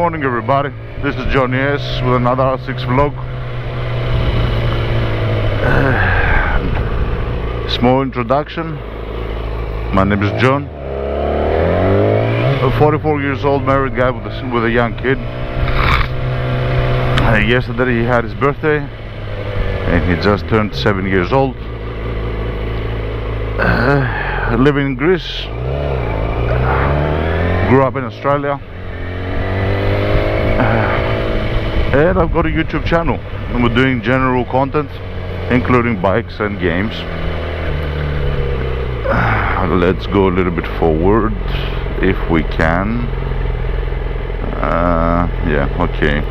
morning everybody, this is Johnny S with another R6 vlog. Small introduction, my name is John, a 44 years old married guy with a young kid. Yesterday he had his birthday and he just turned 7 years old. Living in Greece, grew up in Australia, and I've got a YouTube channel and we're doing general content including bikes and games. Let's go a little bit forward if we can. Yeah, okay.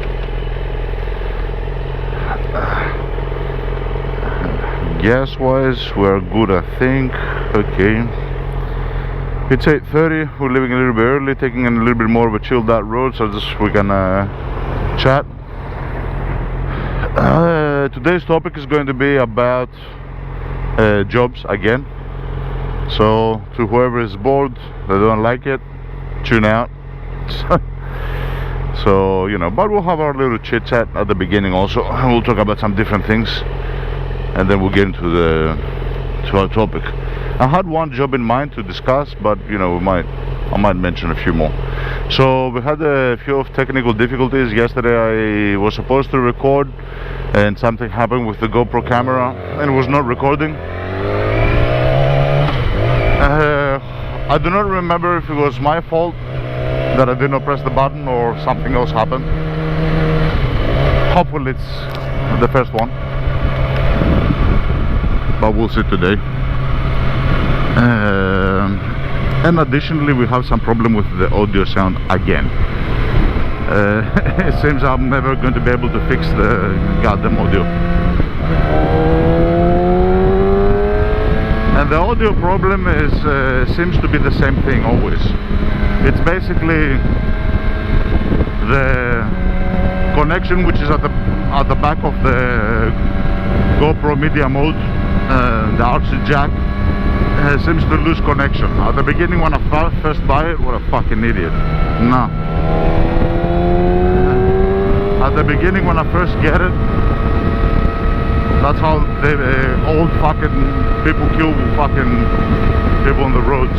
Gas wise we're good, I think. Okay, it's 8:30, we're leaving a little bit early, taking a little bit more of a chilled out road, so we can chat. Today's topic is going to be about jobs again. So to whoever is bored, they don't like it, tune out. So, you know, but we'll have our little chit chat at the beginning also. We'll talk about some different things and then we'll get into our topic. I had one job in mind to discuss, but you know, I might mention a few more. So we had a few of technical difficulties. Yesterday I was supposed to record and something happened with the GoPro camera and it was not recording. I do not remember if it was my fault that I did not press the button or something else happened. Hopefully it's the first one, but we'll see today. And additionally we have some problem with the audio sound again. It seems I'm never going to be able to fix the goddamn audio. And the audio problem is seems to be the same thing always. It's basically the connection which is at the back of the GoPro media mode, the RC jack, seems to lose connection. At the beginning when I first buy it, what a fucking idiot. No. At the beginning when I first get it, that's how the old fucking people kill fucking people on the roads.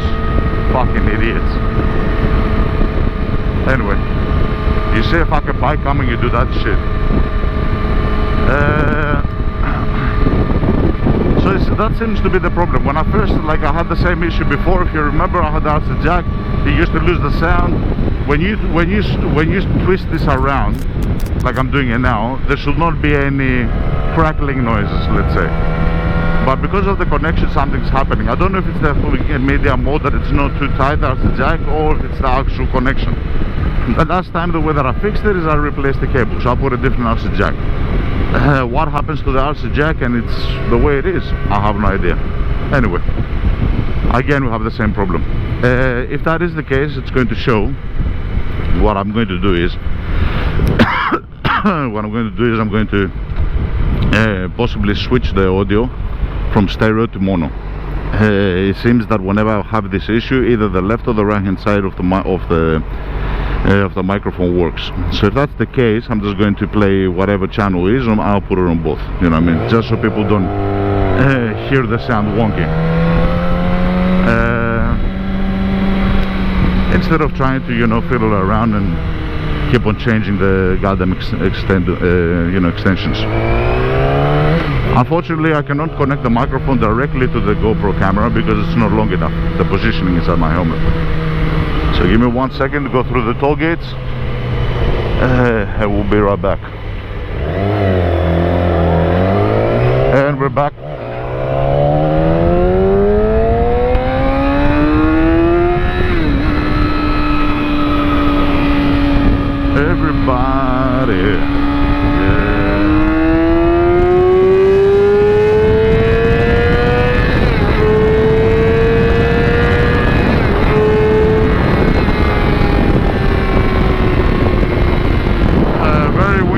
Fucking idiots. Anyway, you see a fucking bike coming, you do that shit. So that seems to be the problem. When I first, I had the same issue before. If you remember, I had the RC jack. It used to lose the sound. When you twist this around, like I'm doing it now, there should not be any crackling noises, let's say. But because of the connection, something's happening. I don't know if it's the media mode that it's not too tight, the RC jack, or if it's the actual connection. The last time the way that I fixed it is I replaced the cable, so I put a different RC jack. What happens to the RC jack and it's the way it is, I have no idea. Anyway, again we have the same problem. If that is the case, it's going to show. What I'm going to do is I'm going to possibly switch the audio from stereo to mono. It seems that whenever I have this issue, either the left or the right hand side of the microphone works. So if that's the case, I'm just going to play whatever channel is and I'll put it on both, you know what I mean, just so people don't hear the sound wonky. Instead of trying to, you know, fiddle around and keep on changing the goddamn extensions. Unfortunately I cannot connect the microphone directly to the GoPro camera because it's not long enough. The positioning is at my helmet. So give me 1 second to go through the toll gates and we'll be right back. And we're back. Everybody.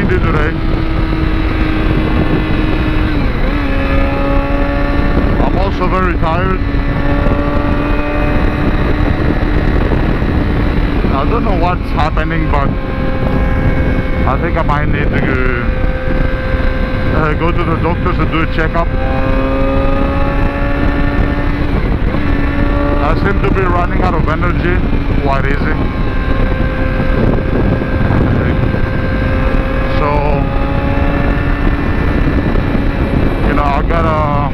Today. I'm also very tired. I don't know what's happening, but think I might need to go to the doctors and do a checkup. I seem to be running out of energy quite easy. So, you know, I gotta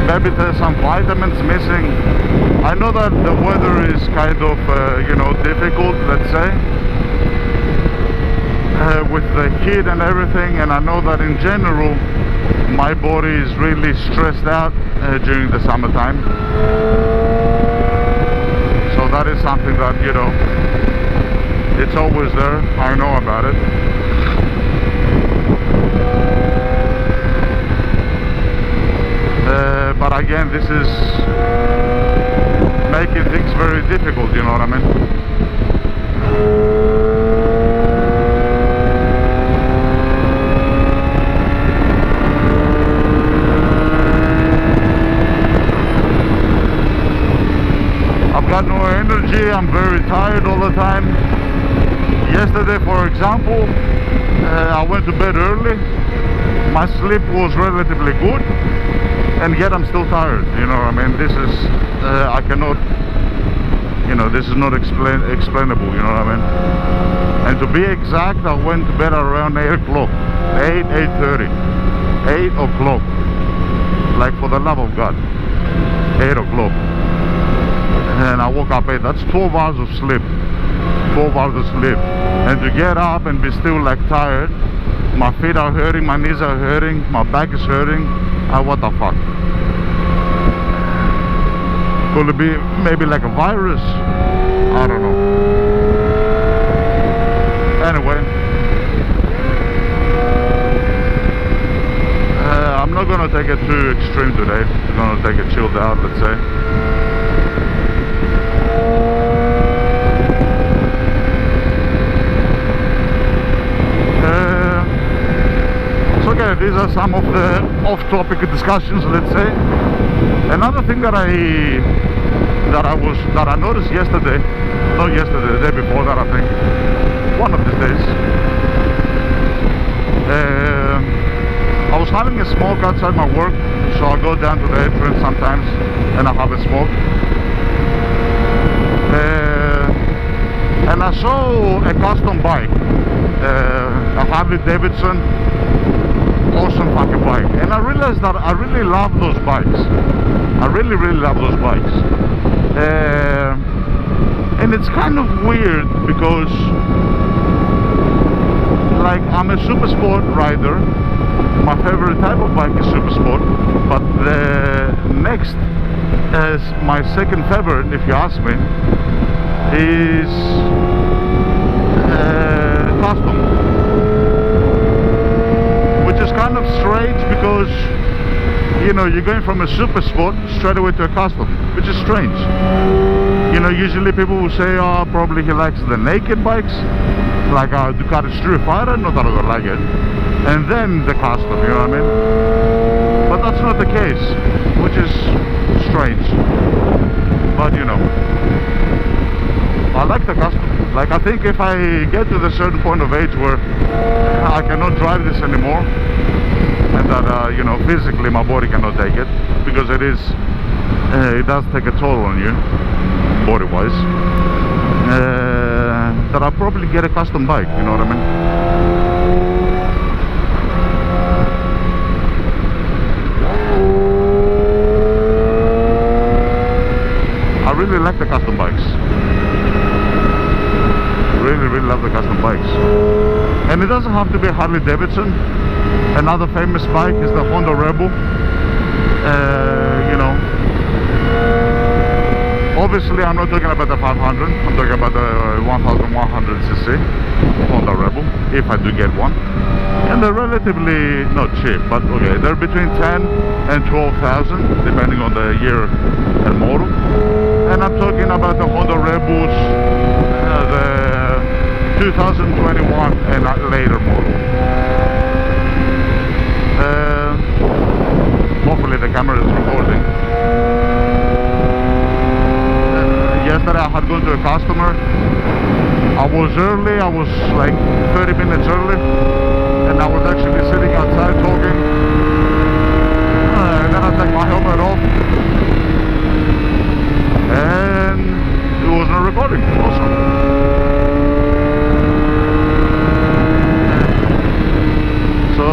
maybe there's some vitamins missing. I know that the weather is kind of, you know, difficult, let's say, with the heat and everything, and I know that in general my body is really stressed out during the summertime. So that is something that, you know, it's always there. I know about it. But again, this is making things very difficult, you know what I mean? I've got no energy, I'm very tired all the time. Yesterday, for example, I went to bed early. My sleep was relatively good, and yet I'm still tired, you know what I mean? This is, I cannot, you know, this is not explainable, you know what I mean? And to be exact, I went to bed around 8 o'clock, 8:30, 8 o'clock, like for the love of God, 8 o'clock. And I woke up 8, that's 12 hours of sleep, 12 hours of sleep. And to get up and be still like tired, my feet are hurting, my knees are hurting, my back is hurting. What the fuck? Could it be maybe like a virus? I don't know. Anyway, I'm not gonna take it too extreme today. I'm gonna take it chilled out, let's say. Okay, these are some of the off-topic discussions, let's say. Another thing that I noticed yesterday, not yesterday, the day before that, I think, one of these days, I was having a smoke outside my work, so I go down to the entrance sometimes and I have a smoke. And I saw a custom bike, a Harley Davidson. Awesome fucking bike, and I realized that I really love those bikes. I really love those bikes, and it's kind of weird because, like, I'm a super sport rider. My favorite type of bike is super sport, but the next, as my second favorite, if you ask me, is custom. It's kind of strange because, you know, you're going from a super sport straight away to a custom, which is strange. You know, usually people will say, oh, probably he likes the naked bikes, like a Ducati Street Fighter, not that I don't like it, and then the custom, you know what I mean? But that's not the case, which is strange. But, you know, I like the custom. Like, I think if I get to the certain point of age where I cannot drive this anymore, and that, you know, physically my body cannot take it, because it does take a toll on you, body-wise, that I'll probably get a custom bike, you know what I mean? I really like the custom bikes. Really love the custom bikes, and it doesn't have to be Harley Davidson. Another famous bike is the Honda Rebel. You know, obviously I'm not talking about the 500, I'm talking about the 1100cc Honda Rebel, if I do get one. And they're relatively not cheap, but okay, they're between 10 and 12,000 depending on the year and model. And I'm talking about the Honda Rebels, the 2021 and later model. Hopefully the camera is recording. Yesterday I had gone to a customer. I was early, I was like 30 minutes early, and I was actually sitting outside talking, and then I take my helmet off, and it was not recording. Awesome. So,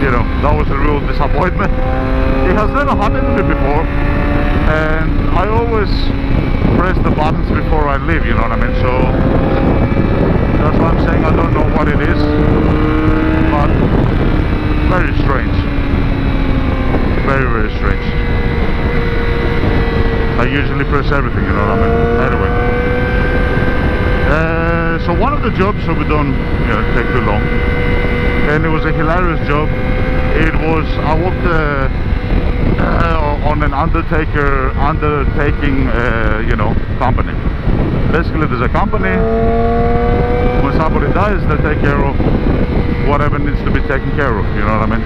you know, that was a real disappointment. It has never happened to me before, and I always press the buttons before I leave, you know what I mean? So that's why I'm saying I don't know what it is, but very strange, very, very strange. I usually press everything, you know what I mean? Anyway, so one of the jobs, so we don't, you know, take too long, and it was a hilarious job. It was, I worked on an undertaking, you know, company. Basically, there's a company. When somebody dies, they take care of whatever needs to be taken care of. You know what I mean?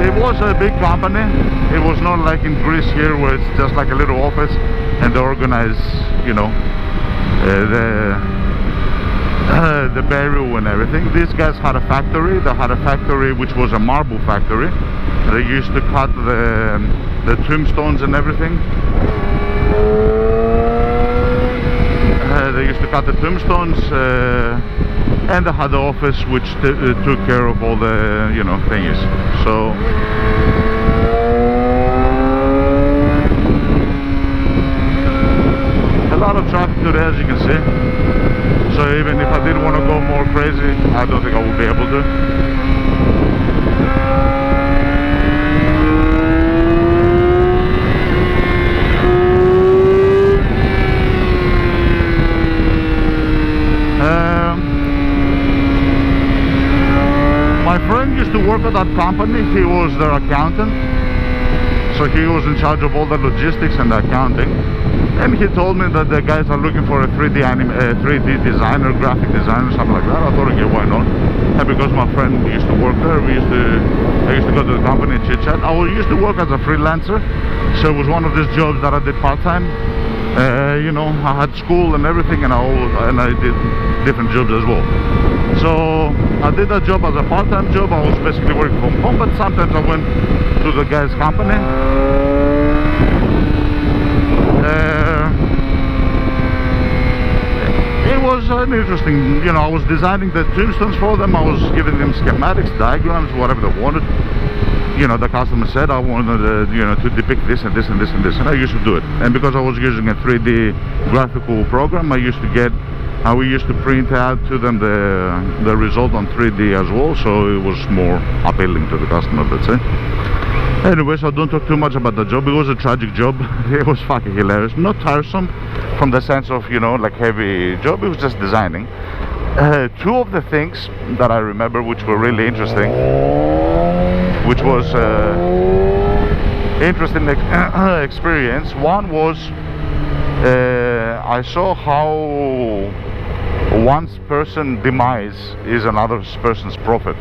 It was a big company. It was not like in Greece here, where it's just like a little office, and they organize, you know, the burial and everything. These guys had a factory. They had a factory which was a marble factory. They used to cut the tombstones and everything. They used to cut the tombstones, and they had the office which took care of all the, you know, things. So a lot of traffic today, as you can see. So even if I did want to go more crazy, I don't think I would be able to. My friend used to work at that company. He was their accountant. So he was in charge of all the logistics and the accounting. And he told me that the guys are looking for a 3D designer, graphic designer, something like that. I thought, okay, why not? And because my friend used to work there, I used to go to the company and chit chat. I used to work as a freelancer, so it was one of these jobs that I did part-time. You know, I had school and everything, and I did different jobs as well. So I did that job as a part-time job. I was basically working from home, but sometimes I went to the guy's company. It was an interesting, you know, I was designing the tombstones for them. I was giving them schematics, diagrams, whatever they wanted. You know, the customer said I wanted, you know, to depict this and this and this and this, and I used to do it. And because I was using a 3D graphical program, we used to print out to them the result on 3D as well, so it was more appealing to the customer, let's say. Anyway, so don't talk too much about the job. It was a tragic job. It was fucking hilarious. Not tiresome from the sense of, you know, like heavy job. It was just designing. Two of the things that I remember which were really interesting, which was interesting experience. One was I saw how one person's demise is another person's profit.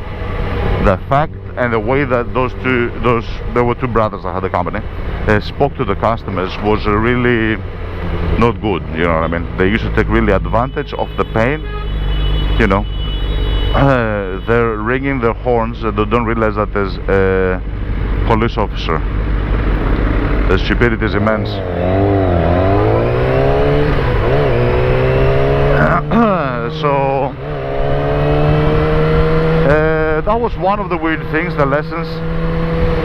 The fact and the way that there were two brothers that had the company, spoke to the customers was really not good, you know what I mean? They used to take really advantage of the pain, you know. They're ringing their horns, they don't realize that there's a police officer. The stupidity is immense. So that was one of the weird things, the lessons.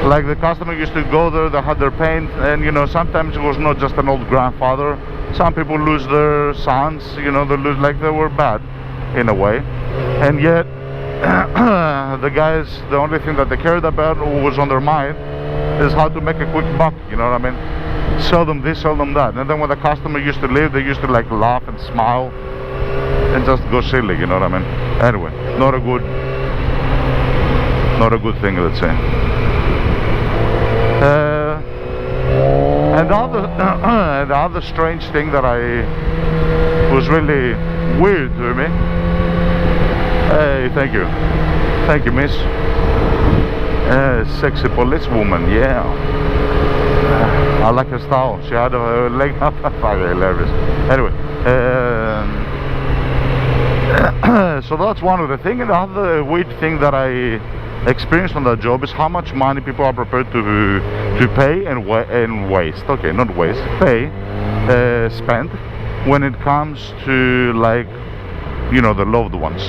Like the customer used to go there, they had their pain, and you know, sometimes it was not just an old grandfather. Some people lose their sons, you know, they lose, like they were bad in a way. And yet the guys, the only thing that they cared about was on their mind is how to make a quick buck, you know what I mean? Sell them this, sell them that. And then when the customer used to leave, they used to like laugh and smile and just go silly, you know what I mean? Anyway, not a good thing, let's say. And the other strange thing that was really weird to me. Hey, thank you, miss. Sexy policewoman, yeah. I like her style. She had a leg up. Fucking hilarious. Anyway, so that's one of the things. And the other weird thing that I experienced on that job is how much money people are prepared to pay and waste. Okay, not waste, pay, spend when it comes to, like, you know, the loved ones.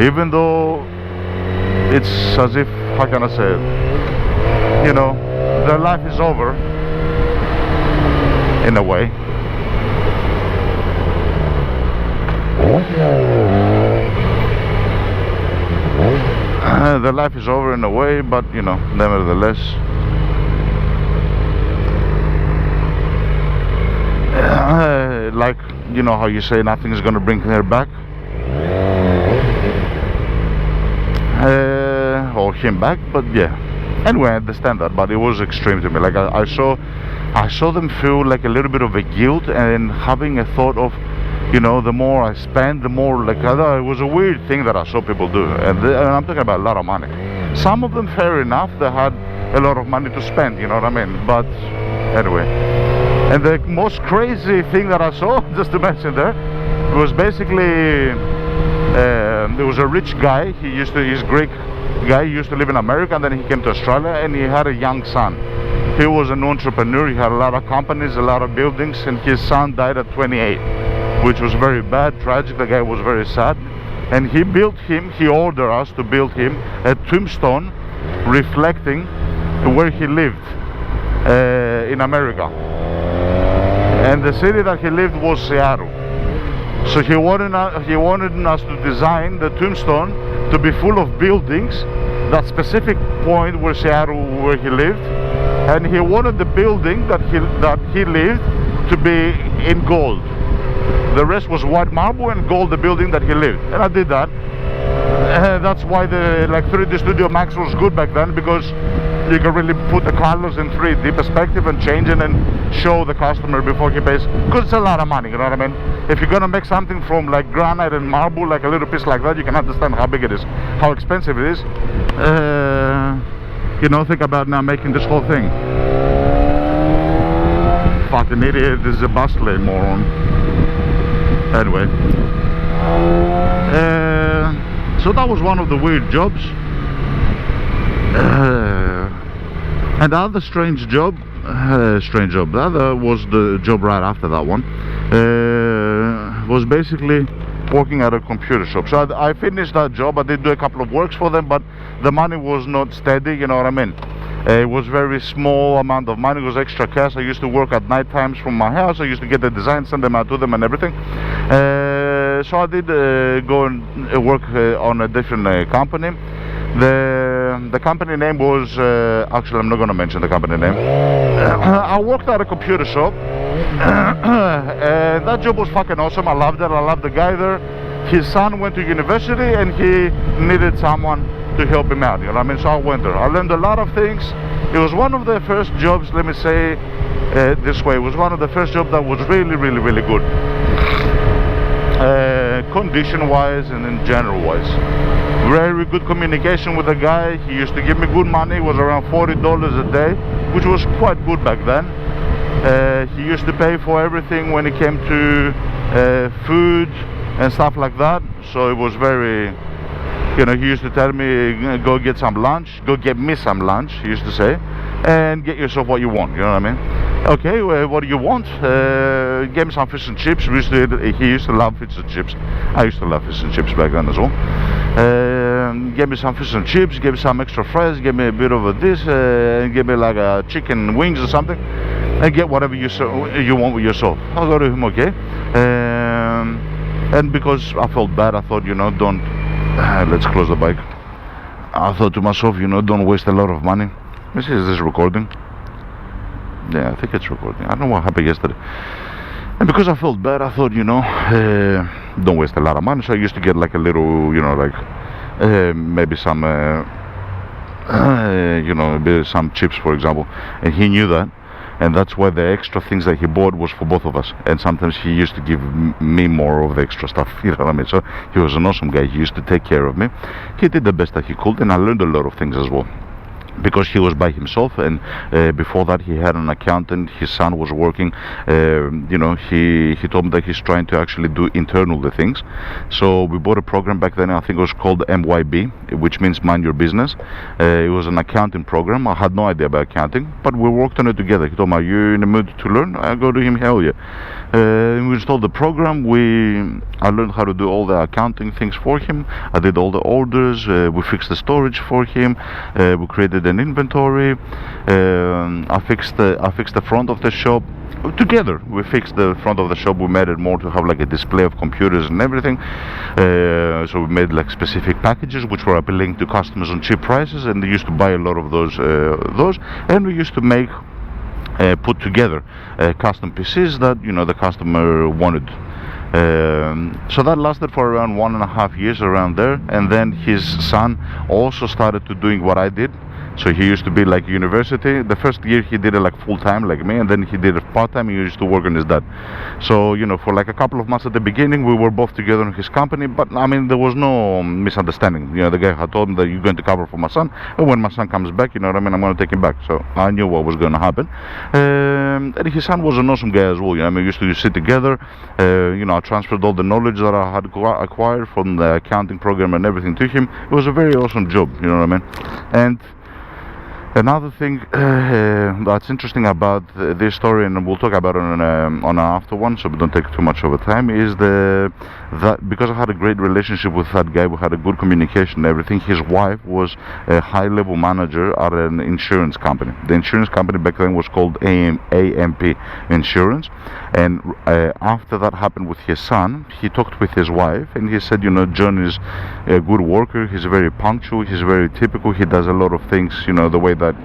Even though it's as if, how can I say it, you know, their life is over in a way. Their life is over in a way, but you know, nevertheless, like, you know how you say nothing is gonna bring her back, or him back, but yeah. Anyway, I understand that, but it was extreme to me. Like I saw them feel like a little bit of a guilt and having a thought of, you know, the more I spend, the more, like, it was a weird thing that I saw people do, and I'm talking about a lot of money. Some of them, fair enough, they had a lot of money to spend, you know what I mean? But anyway, and the most crazy thing that I saw, just to mention there, was basically there was a rich guy. He's Greek guy. He used to live in America, and then he came to Australia, and he had a young son. He was an entrepreneur. He had a lot of companies, a lot of buildings, and his son died at 28, which was very bad, tragic. The guy was very sad, and he ordered us to build him a tombstone reflecting where he lived in America, and the city that he lived was Seattle. So he wanted us to design the tombstone to be full of buildings, that specific point where he lived, and he wanted the building that he lived to be in gold. The rest was white marble and gold, the building that he lived. And I did that. That's why the 3D Studio Max was good back then, because you can really put the colors in 3D perspective and change it and show the customer before he pays. Because it's a lot of money, you know what I mean? If you're gonna make something from like granite and marble, like a little piece like that, you can understand how big it is, how expensive it is. You know, think about now making this whole thing. Fucking idiot, this is a bus lane, moron. Anyway, so that was one of the weird jobs. And the other strange job, the other was the job right after that one, was basically working at a computer shop. So I finished that job. I did do a couple of works for them, but the money was not steady, you know what I mean? It was very small amount of money. It was extra cash. I used to work at night times from my house. I used to get the design, send them out to them and everything. So I did go and work on a different company. The company name was, actually I'm not going to mention the company name. I worked at a computer shop. That job was fucking awesome. I loved it. I loved the guy there. His son went to university and he needed someone to help him out, you know what I mean? So I went there. I learned a lot of things. It was one of the first jobs, let me say this way, it was one of the first jobs that was really, really, really good. Condition wise and in general wise. Very good communication with the guy. He used to give me good money. It was around $40 a day, which was quite good back then. He used to pay for everything when it came to food and stuff like that. So it was very, you know, he used to tell me, go get some lunch, go get me some lunch, he used to say, and get yourself what you want, you know what I mean? Okay, what do you want? Give me some fish and chips. He used to love fish and chips. I used to love fish and chips back then as well. Give me some fish and chips, give me some extra fries, give me a bit of this, give me like a chicken wings or something, and get whatever you want with yourself. I'll go to him, okay? And because I felt bad, I thought, you know, let's close the bike. I thought to myself, you know, don't waste a lot of money. Is this recording? Yeah, I think it's recording. I don't know what happened yesterday. And because I felt bad, I thought, you know, don't waste a lot of money. So I used to get like a little, you know, like maybe some, you know, maybe some chips, for example. And he knew that. And that's why the extra things that he bought was for both of us. And sometimes he used to give me more of the extra stuff, you know what I mean? So he was an awesome guy. He used to take care of me. He did the best that he could, and I learned a lot of things as well. because he was by himself, and before that he had an accountant. His son was working. He told me that he's trying to actually do internal the things. So we bought a program back then. I think it was called MYB, which means Mind Your Business. It was an accounting program. I had no idea about accounting, but we worked on it together. He told me, "Are you in the mood to learn?" I go to him, "Hell yeah." We installed the program. I learned how to do all the accounting things for him. I did all the orders. We fixed the storage for him. We created an inventory. I fixed the front of the shop. Together we fixed the front of the shop. We made it more to have like a display of computers and everything. So we made like specific packages which were appealing to customers on cheap prices, and they used to buy a lot of those. And we used to make put together custom PCs that the customer wanted. So that lasted for around 1.5 years, around there. And then his son also started to doing what I did. So he used to be like university. The first year he did it like full-time like me, and then he did it part-time. He used to work on his dad. So for like a couple of months at the beginning we were both together in his company, but I mean there was no misunderstanding. The guy had told me that you're going to cover for my son, and when my son comes back, I'm going to take him back. So I knew what was going to happen. And his son was an awesome guy as well. We used to sit together. I transferred all the knowledge that I had acquired from the accounting program and everything to him. It was a very awesome job, And another thing that's interesting about this story, and we'll talk about it on an after one, so we don't take too much of a time, is that because I had a great relationship with that guy, we had a good communication and everything. His wife was a high-level manager at an insurance company. The insurance company back then was called AMP Insurance, and after that happened with his son, he talked with his wife, and he said, John is a good worker, he's very punctual, he's very typical, he does a lot of things, the way that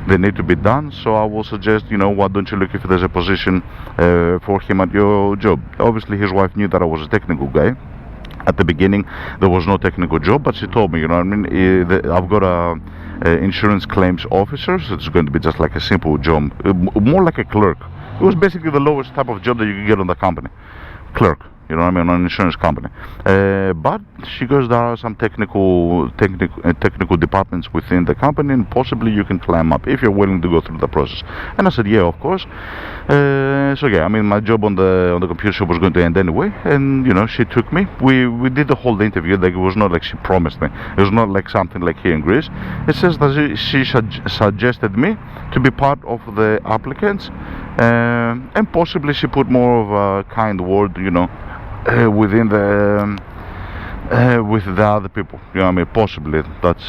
they need to be done. So I will suggest, why don't you look if there's a position for him at your job. Obviously his wife knew that I was a technical guy. At the beginning there was no technical job, but she told me, I've got a insurance claims officer, so it's going to be just like a simple job, more like a clerk. It was basically the lowest type of job that you could get on the company, clerk. On an insurance company. But she goes, there are some technical departments within the company, and possibly you can climb up if you're willing to go through the process. And I said, yeah, of course. So yeah, my job on the computer shop was going to end anyway, and she took me. We did the whole interview. Like, it was not like she promised me. It was not like something like here in Greece. It says that she suggested me to be part of the applicants, and possibly she put more of a kind word, within with the other people. Possibly that's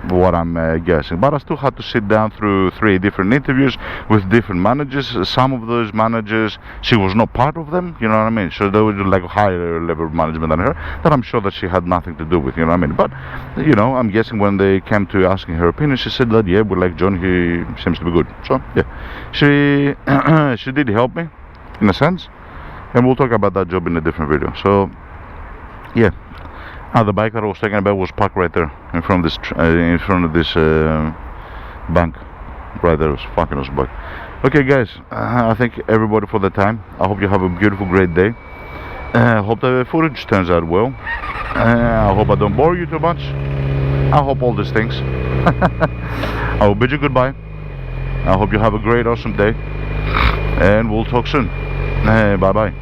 what I'm guessing. But I still had to sit down through 3 different interviews with different managers. Some of those managers, she was not part of them. So they were like higher level management than her, that I'm sure that she had nothing to do with. But I'm guessing when they came to asking her opinion, she said that, yeah, we like John, he seems to be good. So yeah, she did help me in a sense. And we'll talk about that job in a different video. So yeah, the bike that I was talking about was parked right there in front of this bank right there. It was fucking awesome bike. Okay guys, I thank everybody for the time. I hope you have a beautiful, great day. I hope the footage turns out well. I hope I don't bore you too much. I hope all these things. I will bid you goodbye. I hope you have a great, awesome day, and we'll talk soon. Bye bye.